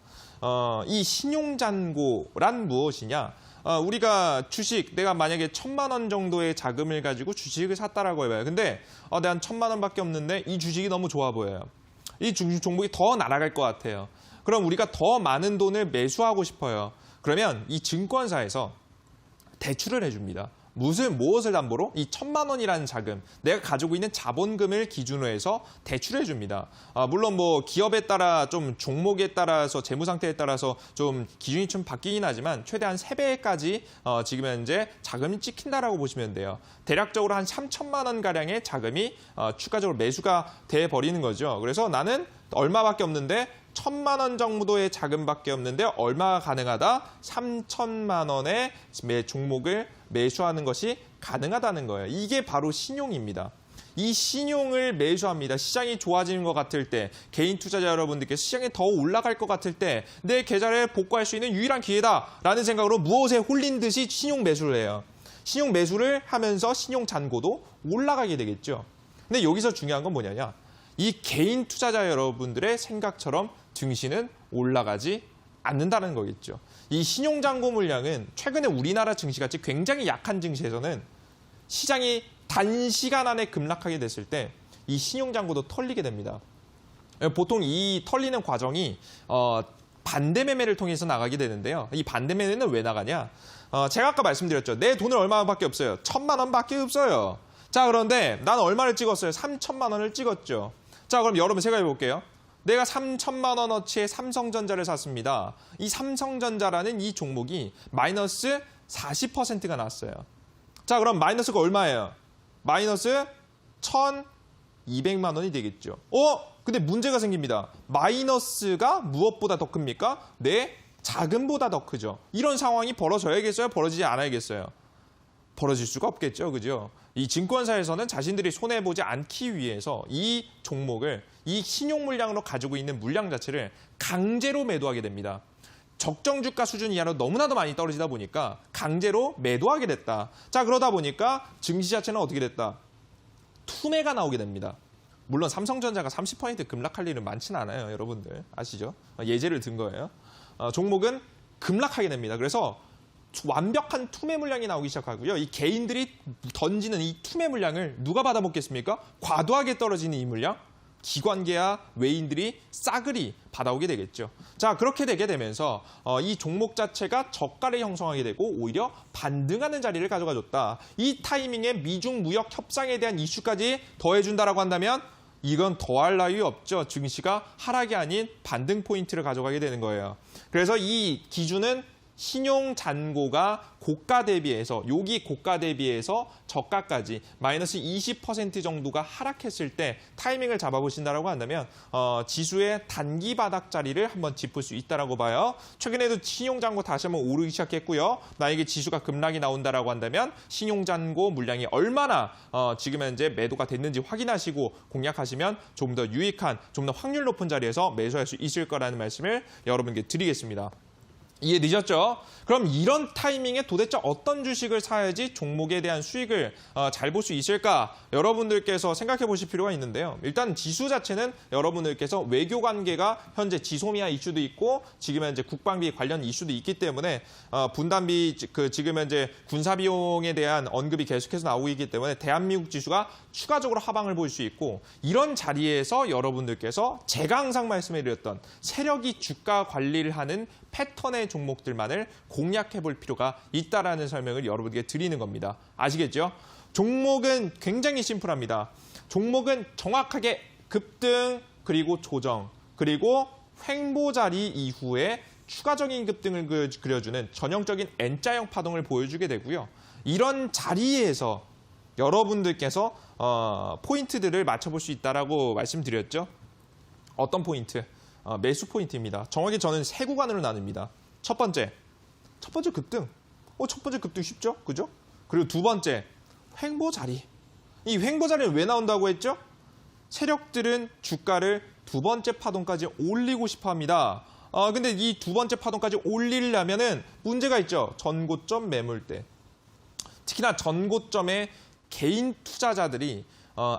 이 신용잔고란 무엇이냐? 우리가 주식, 내가 만약에 1,000만 원 정도의 자금을 가지고 주식을 샀다라고 해봐요. 근데 내가 한 1,000만 원밖에 없는데 이 주식이 너무 좋아 보여요. 이 종목이 더 날아갈 것 같아요. 그럼 우리가 더 많은 돈을 매수하고 싶어요. 그러면 이 증권사에서 대출을 해줍니다. 무엇을 담보로? 이 1,000만 원이라는 자금, 내가 가지고 있는 자본금을 기준으로 해서 대출을 해줍니다. 물론 뭐 기업에 따라 좀 종목에 따라서 재무 상태에 따라서 좀 기준이 좀 바뀌긴 하지만 최대한 3배까지 지금 현재 자금이 찍힌다라고 보시면 돼요. 대략적으로 한 3,000만 원 가량의 자금이 추가적으로 매수가 돼 버리는 거죠. 그래서 나는 얼마밖에 없는데 1,000만 원 정도의 자금밖에 없는데 얼마가 가능하다? 3,000만 원의 종목을 매수하는 것이 가능하다는 거예요. 이게 바로 신용입니다. 이 신용을 매수합니다. 시장이 좋아지는 것 같을 때, 개인 투자자 여러분들께 시장이 더 올라갈 것 같을 때 내 계좌를 복구할 수 있는 유일한 기회다라는 생각으로 무엇에 홀린 듯이 신용 매수를 해요. 신용 매수를 하면서 신용 잔고도 올라가게 되겠죠. 근데 여기서 중요한 건 뭐냐냐? 이 개인 투자자 여러분들의 생각처럼 증시는 올라가지 않는다는 거겠죠. 이 신용잔고 물량은 최근에 우리나라 증시같이 굉장히 약한 증시에서는 시장이 단시간 안에 급락하게 됐을 때 이 신용잔고도 털리게 됩니다. 보통 이 털리는 과정이 반대 매매를 통해서 나가게 되는데요. 이 반대 매매는 왜 나가냐? 제가 아까 말씀드렸죠. 내 돈을 얼마밖에 없어요. 1,000만 원밖에 없어요. 자, 그런데 나는 얼마를 찍었어요? 3,000만 원을 찍었죠. 자, 그럼 여러분 생각해 볼게요. 내가 3,000만 원어치의 삼성전자를 샀습니다. 이 삼성전자라는 이 종목이 마이너스 40%가 났어요. 자, 그럼 마이너스가 얼마예요? 마이너스 1,200만 원이 되겠죠. 근데 문제가 생깁니다. 마이너스가 무엇보다 더 큽니까? 내 자금보다 더 크죠. 이런 상황이 벌어져야겠어요? 벌어지지 않아야겠어요? 벌어질 수가 없겠죠. 그죠? 이 증권사에서는 자신들이 손해보지 않기 위해서 이 종목을 이 신용 물량으로 가지고 있는 물량 자체를 강제로 매도하게 됩니다. 적정 주가 수준 이하로 너무나도 많이 떨어지다 보니까 강제로 매도하게 됐다. 자, 그러다 보니까 증시 자체는 어떻게 됐다? 투매가 나오게 됩니다. 물론 삼성전자가 30% 급락할 일은 많지는 않아요. 여러분들 아시죠? 예제를 든 거예요. 종목은 급락하게 됩니다. 그래서 완벽한 투매 물량이 나오기 시작하고요. 이 개인들이 던지는 이 투매 물량을 누가 받아먹겠습니까? 과도하게 떨어지는 이 물량, 기관계야 외인들이 싸그리 받아오게 되겠죠. 자, 그렇게 되게 되면서 이 종목 자체가 저가를 형성하게 되고 오히려 반등하는 자리를 가져가줬다. 이 타이밍에 미중 무역 협상에 대한 이슈까지 더해준다라고 한다면 이건 더할 나위 없죠. 증시가 하락이 아닌 반등 포인트를 가져가게 되는 거예요. 그래서 이 기준은 신용 잔고가 고가 대비해서 여기 고가 대비해서 저가까지 마이너스 20% 정도가 하락했을 때 타이밍을 잡아보신다라고 한다면 지수의 단기 바닥 자리를 한번 짚을 수 있다라고 봐요. 최근에도 신용 잔고 다시 한번 오르기 시작했고요. 만약에 지수가 급락이 나온다라고 한다면 신용 잔고 물량이 얼마나 지금 현재 매도가 됐는지 확인하시고 공략하시면 좀 더 유익한, 좀 더 확률 높은 자리에서 매수할 수 있을 거라는 말씀을 여러분께 드리겠습니다. 이해 되셨죠? 그럼 이런 타이밍에 도대체 어떤 주식을 사야지 종목에 대한 수익을 잘 볼 수 있을까? 여러분들께서 생각해 보실 필요가 있는데요. 일단 지수 자체는 여러분들께서 외교 관계가 현재 지소미아 이슈도 있고 지금 현재 국방비 관련 이슈도 있기 때문에 분담비 지금 현재 군사 비용에 대한 언급이 계속해서 나오고 있기 때문에 대한민국 지수가 추가적으로 하방을 볼 수 있고 이런 자리에서 여러분들께서 제가 항상 말씀해드렸던 세력이 주가 관리를 하는 패턴의 종목들만을 공략해 볼 필요가 있다라는 설명을 여러분께 드리는 겁니다. 아시겠죠? 종목은 굉장히 심플합니다. 종목은 정확하게 급등 그리고 조정 그리고 횡보 자리 이후에 추가적인 급등을 그려주는 전형적인 N자형 파동을 보여주게 되고요. 이런 자리에서 여러분들께서 포인트들을 맞춰볼 수 있다라고 말씀드렸죠. 어떤 포인트? 매수 포인트입니다. 정확히 저는 세 구간으로 나눕니다. 첫 번째 급등. 첫 번째 급등 쉽죠? 그죠? 그리고 두 번째, 횡보 자리. 이 횡보 자리는 왜 나온다고 했죠? 세력들은 주가를 두 번째 파동까지 올리고 싶어 합니다. 근데 이 두 번째 파동까지 올리려면은 문제가 있죠. 전고점 매물대. 특히나 전고점에 개인 투자자들이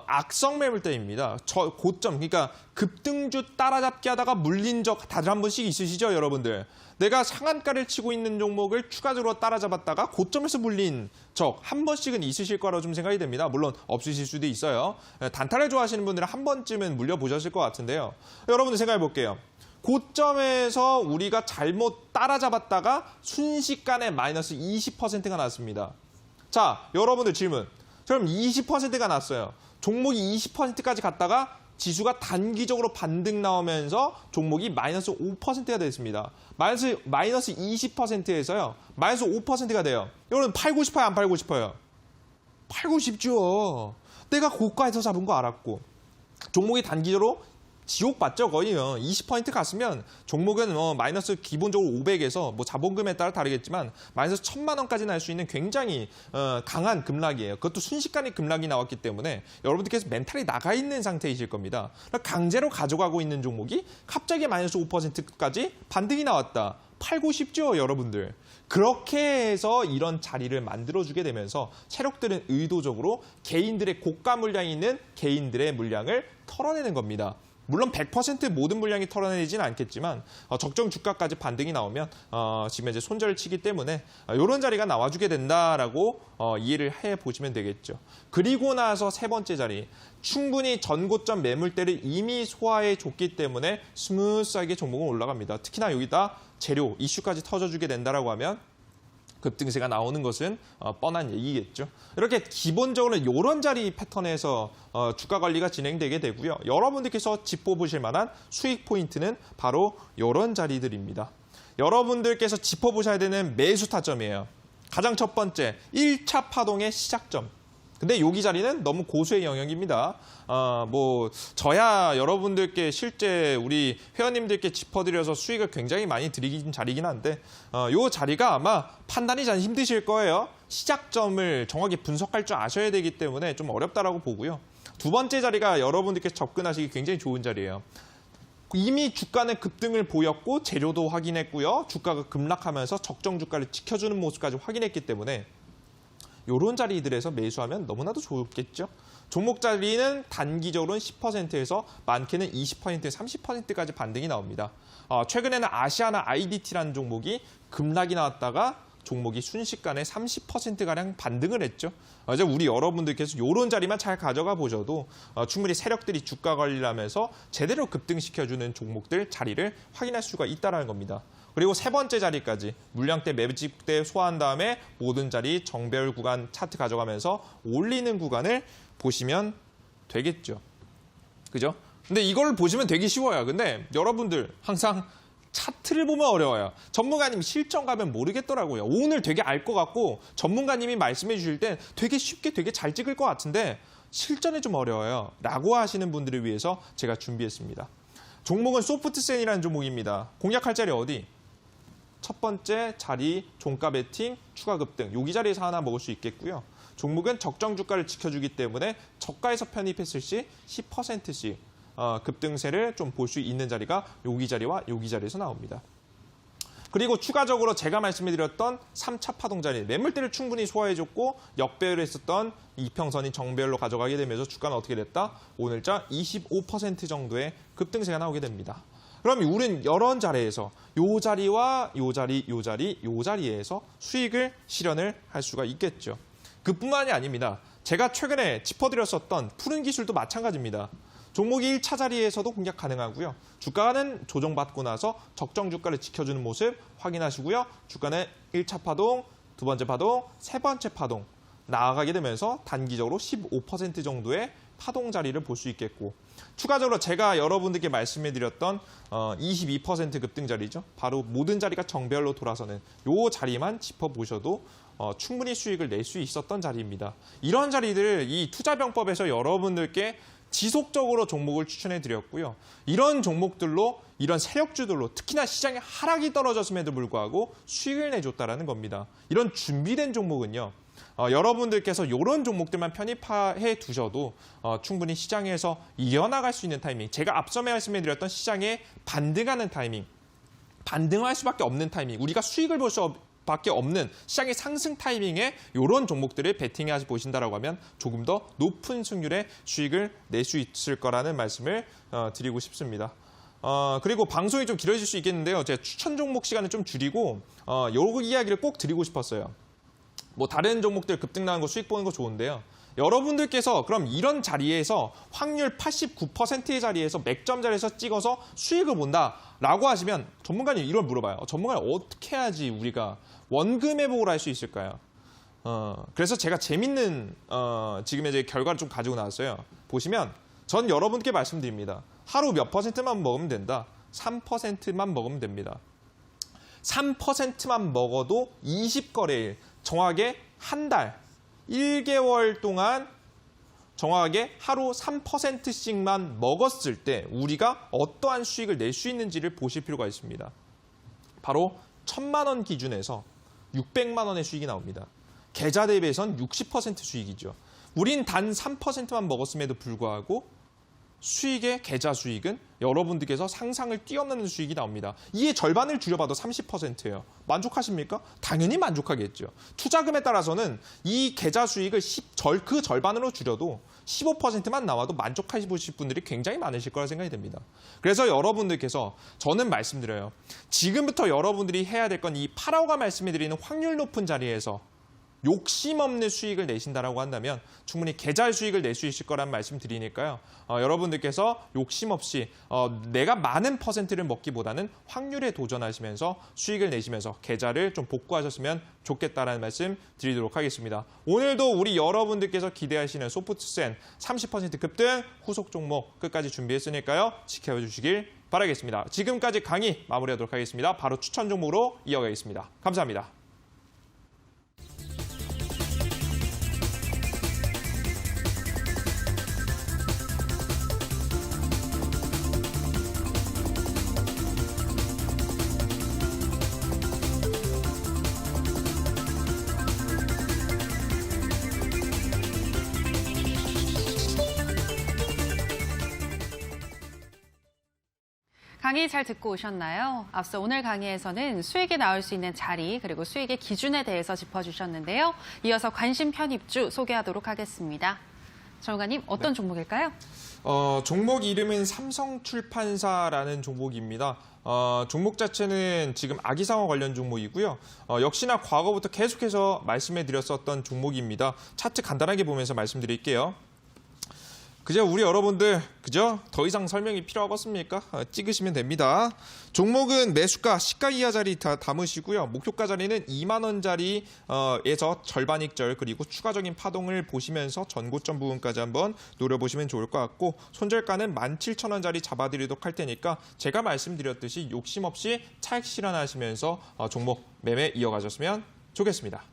악성 매물대입니다. 고점, 그러니까 급등주 따라잡기 하다가 물린 적 다들 한 번씩 있으시죠, 여러분들? 내가 상한가를 치고 있는 종목을 추가적으로 따라잡았다가 고점에서 물린 적 한 번씩은 있으실 거라고 좀 생각이 됩니다. 물론 없으실 수도 있어요. 단타를 좋아하시는 분들은 한 번쯤은 물려보셨을 것 같은데요. 여러분들 생각해 볼게요. 고점에서 우리가 잘못 따라잡았다가 순식간에 마이너스 20%가 났습니다. 자, 여러분들 질문. 그럼 20%가 났어요. 종목이 20%까지 갔다가 지수가 단기적으로 반등 나오면서 종목이 마이너스 5%가 됐습니다. 마이너스 20%에서요. 마이너스 5%가 돼요. 여러분 팔고 싶어요? 안 팔고 싶어요? 팔고 싶죠. 내가 고가에서 잡은 거 알았고. 종목이 단기적으로 지옥 봤죠. 거의 20% 갔으면 종목은 마이너스 기본적으로 500에서 뭐 자본금에 따라 다르겠지만 마이너스 1000만 원까지 날 수 있는 굉장히 강한 급락이에요. 그것도 순식간에 급락이 나왔기 때문에 여러분들께서 멘탈이 나가 있는 상태이실 겁니다. 강제로 가져가고 있는 종목이 갑자기 마이너스 5%까지 반등이 나왔다. 팔고 싶죠, 여러분들. 그렇게 해서 이런 자리를 만들어주게 되면서 세력들은 의도적으로 개인들의 고가 물량이 있는 개인들의 물량을 털어내는 겁니다. 물론 100% 모든 물량이 털어내지는 않겠지만 적정 주가까지 반등이 나오면 지금 이제 손절을 치기 때문에 이런 자리가 나와주게 된다라고 이해를 해보시면 되겠죠. 그리고 나서 세 번째 자리, 충분히 전고점 매물대를 이미 소화해 줬기 때문에 스무스하게 종목은 올라갑니다. 특히나 여기다 재료 이슈까지 터져주게 된다라고 하면 급등세가 나오는 것은 뻔한 얘기겠죠. 이렇게 기본적으로 이런 자리 패턴에서 주가 관리가 진행되게 되고요. 여러분들께서 짚어보실 만한 수익 포인트는 바로 이런 자리들입니다. 여러분들께서 짚어보셔야 되는 매수 타점이에요. 가장 첫 번째, 1차 파동의 시작점. 근데 여기 자리는 너무 고수의 영역입니다. 저야 여러분들께 실제 우리 회원님들께 짚어드려서 수익을 굉장히 많이 드리긴 자리긴 한데, 요 자리가 아마 판단이 잘 힘드실 거예요. 시작점을 정확히 분석할 줄 아셔야 되기 때문에 좀 어렵다라고 보고요. 두 번째 자리가 여러분들께 접근하시기 굉장히 좋은 자리예요. 이미 주가는 급등을 보였고 재료도 확인했고요. 주가가 급락하면서 적정 주가를 지켜주는 모습까지 확인했기 때문에 이런 자리들에서 매수하면 너무나도 좋겠죠. 종목 자리는 단기적으로는 10%에서 많게는 20%, 30%까지 반등이 나옵니다. 최근에는 아시아나 IDT라는 종목이 급락이 나왔다가 종목이 순식간에 30%가량 반등을 했죠. 이제 우리 여러분들께서 이런 자리만 잘 가져가 보셔도 충분히 세력들이 주가 관리를 하면서 제대로 급등시켜주는 종목들 자리를 확인할 수가 있다는 겁니다. 그리고 세 번째 자리까지 물량대 매집대 소화한 다음에 모든 자리 정배열 구간 차트 가져가면서 올리는 구간을 보시면 되겠죠. 그죠? 근데 이걸 보시면 되게 쉬워요. 근데 여러분들 항상 차트를 보면 어려워요. 전문가님 실전 가면 모르겠더라고요. 오늘 되게 알 것 같고 전문가님이 말씀해 주실 땐 되게 쉽게 되게 잘 찍을 것 같은데 실전에 좀 어려워요. 라고 하시는 분들을 위해서 제가 준비했습니다. 종목은 소프트센이라는 종목입니다. 공략할 자리 어디? 첫 번째 자리 종가 베팅, 추가 급등. 여기 자리에서 하나 먹을 수 있겠고요. 종목은 적정 주가를 지켜주기 때문에 저가에서 편입했을 시 10%씩 급등세를 좀 볼 수 있는 자리가 여기 자리와 여기 자리에서 나옵니다. 그리고 추가적으로 제가 말씀드렸던 3차 파동 자리, 매물대를 충분히 소화해줬고 역배열을 했었던 이평선이 정배열로 가져가게 되면서 주가는 어떻게 됐다? 오늘자 25% 정도의 급등세가 나오게 됩니다. 그럼 우리는 이런 자리에서 요 자리와 요 자리, 요 자리, 요 자리에서 수익을 실현을 할 수가 있겠죠. 그뿐만이 아닙니다. 제가 최근에 짚어드렸었던 푸른 기술도 마찬가지입니다. 종목이 1차 자리에서도 공략 가능하고요. 주가는 조정받고 나서 적정 주가를 지켜주는 모습 확인하시고요. 주가는 1차 파동, 두 번째 파동, 세 번째 파동 나아가게 되면서 단기적으로 15% 정도의 파동 자리를 볼 수 있겠고 추가적으로 제가 여러분들께 말씀해드렸던 22% 급등 자리죠. 바로 모든 자리가 정배열로 돌아서는 이 자리만 짚어보셔도 충분히 수익을 낼 수 있었던 자리입니다. 이런 자리들 이 투자병법에서 여러분들께 지속적으로 종목을 추천해 드렸고요. 이런 종목들로 이런 세력주들로 특히나 시장의 하락이 떨어졌음에도 불구하고 수익을 내줬다는 겁니다. 이런 준비된 종목은요. 여러분들께서 이런 종목들만 편입해 두셔도 충분히 시장에서 이어나갈 수 있는 타이밍, 제가 앞서 말씀해 드렸던 시장에 반등하는 타이밍, 반등할 수밖에 없는 타이밍, 우리가 수익을 볼 수밖에 없는 시장의 상승 타이밍에 이런 종목들을 베팅해 보신다라고 하면 조금 더 높은 승률의 수익을 낼 수 있을 거라는 말씀을 드리고 싶습니다. 그리고 방송이 좀 길어질 수 있겠는데요. 제가 추천 종목 시간을 좀 줄이고 요 이야기를 꼭 드리고 싶었어요. 뭐 다른 종목들 급등 나는 거 수익 보는 거 좋은데요. 여러분들께서 그럼 이런 자리에서 확률 89%의 자리에서 맥점 자리에서 찍어서 수익을 본다라고 하시면 전문가님 이걸 물어봐요. 전문가님 어떻게 해야지 우리가 원금 회복을 할 수 있을까요? 그래서 제가 재밌는 지금 이제 결과를 좀 가지고 나왔어요. 보시면 전 여러분께 말씀드립니다. 하루 몇 퍼센트만 먹으면 된다. 3%만 먹으면 됩니다. 3%만 먹어도 20거래일, 정확하게 한 달, 1개월 동안 정확하게 하루 3%씩만 먹었을 때 우리가 어떠한 수익을 낼 수 있는지를 보실 필요가 있습니다. 바로 1,000만 원 기준에서 600만 원의 수익이 나옵니다. 계좌 대비해선 60% 수익이죠. 우린 단 3%만 먹었음에도 불구하고 수익의 계좌 수익은 여러분들께서 상상을 뛰어넘는 수익이 나옵니다. 이에 절반을 줄여봐도 30%예요. 만족하십니까? 당연히 만족하겠죠. 투자금에 따라서는 이 계좌 수익을 그 절반으로 줄여도 15%만 나와도 만족하실 분들이 굉장히 많으실 거라 생각이 됩니다. 그래서 여러분들께서 저는 말씀드려요. 지금부터 여러분들이 해야 될 건 이 8호가 말씀해드리는 확률 높은 자리에서 욕심 없는 수익을 내신다라고 한다면 충분히 계좌 수익을 낼 수 있을 거란 말씀 드리니까요. 여러분들께서 욕심 없이 내가 많은 퍼센트를 먹기보다는 확률에 도전하시면서 수익을 내시면서 계좌를 좀 복구하셨으면 좋겠다라는 말씀 드리도록 하겠습니다. 오늘도 우리 여러분들께서 기대하시는 소프트센 30% 급등 후속 종목 끝까지 준비했으니까요. 지켜주시길 바라겠습니다. 지금까지 강의 마무리하도록 하겠습니다. 바로 추천 종목으로 이어가겠습니다. 감사합니다. 강의 잘 듣고 오셨나요? 앞서 오늘 강의에서는 수익이 나올 수 있는 자리 그리고 수익의 기준에 대해서 짚어주셨는데요. 이어서 관심 편입주 소개하도록 하겠습니다. 전문가님 어떤 종목일까요? 종목 이름은 삼성출판사라는 종목입니다. 종목 자체는 지금 아기상어 관련 종목이고요. 역시나 과거부터 계속해서 말씀해 드렸었던 종목입니다. 차트 간단하게 보면서 말씀드릴게요. 그저 우리 여러분들 그죠? 더 이상 설명이 필요하겠습니까? 찍으시면 됩니다. 종목은 매수가, 시가 이하 자리 다 담으시고요. 목표가 자리는 2만 원짜리에서 절반 익절 그리고 추가적인 파동을 보시면서 전고점 부분까지 한번 노려보시면 좋을 것 같고 손절가는 17,000원짜리 잡아드리도록 할 테니까 제가 말씀드렸듯이 욕심 없이 차익 실현하시면서 종목 매매 이어가셨으면 좋겠습니다.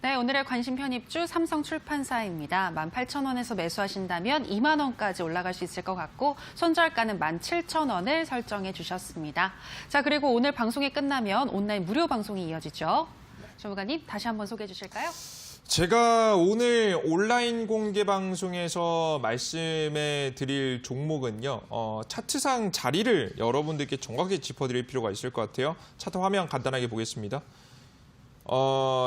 네, 오늘의 관심 편입주 삼성출판사입니다. 18,000원에서 매수하신다면 2만 원까지 올라갈 수 있을 것 같고 손절가는 17,000원을 설정해 주셨습니다. 자, 그리고 오늘 방송이 끝나면 온라인 무료 방송이 이어지죠. 조무관님 다시 한번 소개해 주실까요? 제가 오늘 온라인 공개 방송에서 말씀해 드릴 종목은요. 차트상 자리를 여러분들께 정확히 짚어드릴 필요가 있을 것 같아요. 차트 화면 간단하게 보겠습니다.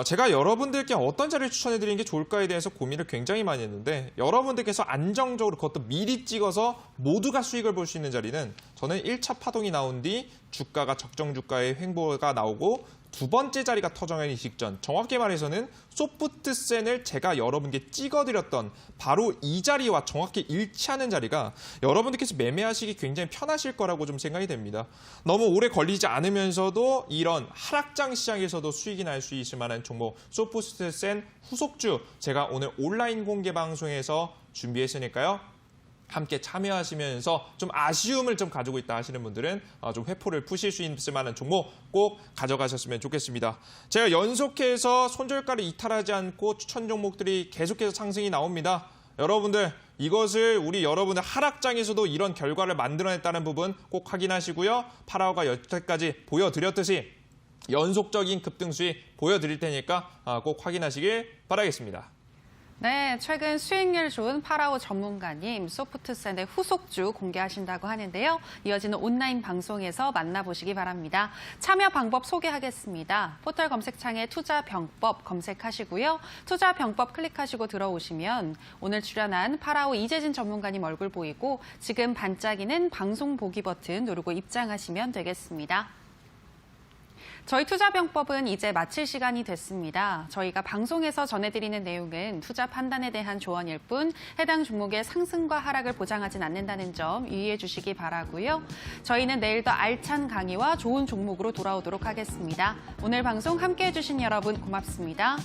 제가 여러분들께 어떤 자리를 추천해드리는 게 좋을까에 대해서 고민을 굉장히 많이 했는데 여러분들께서 안정적으로 그것도 미리 찍어서 모두가 수익을 볼 수 있는 자리는 저는 1차 파동이 나온 뒤 주가가 적정 주가의 횡보가 나오고 두 번째 자리가 터정하기 직전, 정확히 말해서는 소프트센을 제가 여러분께 찍어드렸던 바로 이 자리와 정확히 일치하는 자리가 여러분들께서 매매하시기 굉장히 편하실 거라고 좀 생각이 됩니다. 너무 오래 걸리지 않으면서도 이런 하락장 시장에서도 수익이 날 수 있을 만한 종목 소프트센 후속주 제가 오늘 온라인 공개 방송에서 준비했으니까요. 함께 참여하시면서 좀 아쉬움을 좀 가지고 있다 하시는 분들은 좀 회포를 푸실 수 있을 만한 종목 꼭 가져가셨으면 좋겠습니다. 제가 연속해서 손절가를 이탈하지 않고 추천 종목들이 계속해서 상승이 나옵니다. 여러분들 이것을 우리 여러분의 하락장에서도 이런 결과를 만들어냈다는 부분 꼭 확인하시고요. 파라오가 여태까지 보여드렸듯이 연속적인 급등 수익 보여드릴 테니까 꼭 확인하시길 바라겠습니다. 네, 최근 수익률 좋은 파라오 전문가님 소프트센의 후속주 공개하신다고 하는데요. 이어지는 온라인 방송에서 만나보시기 바랍니다. 참여 방법 소개하겠습니다. 포털 검색창에 투자병법 검색하시고요. 투자병법 클릭하시고 들어오시면 오늘 출연한 파라오 이재진 전문가님 얼굴 보이고 지금 반짝이는 방송 보기 버튼 누르고 입장하시면 되겠습니다. 저희 투자병법은 이제 마칠 시간이 됐습니다. 저희가 방송에서 전해드리는 내용은 투자 판단에 대한 조언일 뿐 해당 종목의 상승과 하락을 보장하진 않는다는 점 유의해 주시기 바라고요. 저희는 내일 더 알찬 강의와 좋은 종목으로 돌아오도록 하겠습니다. 오늘 방송 함께해 주신 여러분 고맙습니다.